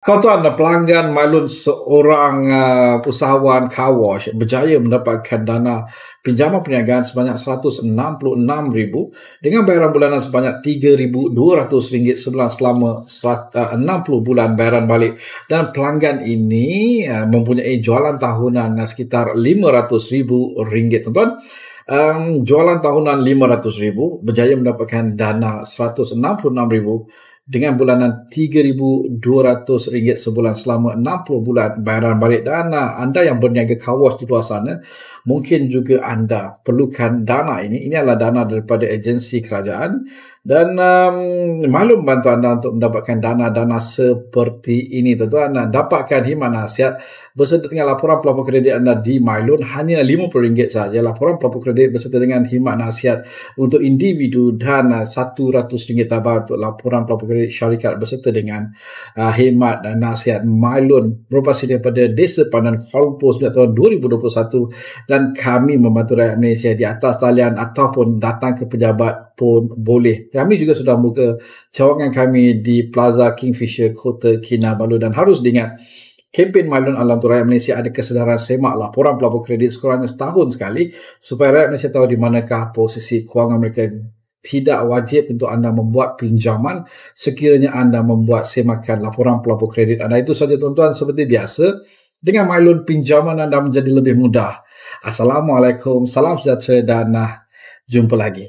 Kau tahu anda pelanggan Mailun seorang usahawan car wash berjaya mendapatkan dana pinjaman perniagaan sebanyak RM166,000 dengan bayaran bulanan sebanyak RM3,200 sebulan selama 60 bulan bayaran balik. Dan pelanggan ini mempunyai jualan tahunan sekitar RM500,000, tuan-tuan. Jualan tahunan RM500,000 berjaya mendapatkan dana RM166,000 dengan bulanan RM3,200 sebulan selama 60 bulan bayaran balik. Dan anda yang berniaga car wash di luar sana, mungkin juga anda perlukan dana ini. Ini adalah dana daripada agensi kerajaan dan maklum bantu anda untuk mendapatkan dana-dana seperti ini, tuan-tuan. Dapatkan khidmat nasihat berserta dengan laporan pelapor kredit anda di Mailun hanya RM50 saja. Laporan pelapor kredit berserta dengan khidmat nasihat untuk individu dan RM100 tambah untuk laporan pelapor kredit syarikat berserta dengan khidmat dan nasihat Mailun beroperasi daripada Desa Pandan Kuala Lumpur sejak tahun 2021, dan kami membantu rakyat Malaysia di atas talian ataupun datang ke pejabat pun boleh. Kami juga sudah buka cawangan kami di Plaza Kingfisher, Kota Kinabalu, dan harus diingat kempen Mailun Alam untuk rakyat Malaysia ada kesedaran semak laporan pelapor kredit sekurangnya setahun sekali supaya rakyat Malaysia tahu di manakah posisi kewangan mereka. Tidak wajib untuk anda membuat pinjaman sekiranya anda membuat semakan laporan pelapor kredit anda. Itu saja, tuan-tuan. Seperti biasa, dengan Mailun pinjaman anda menjadi lebih mudah. Assalamualaikum, salam sejahtera dan jumpa lagi.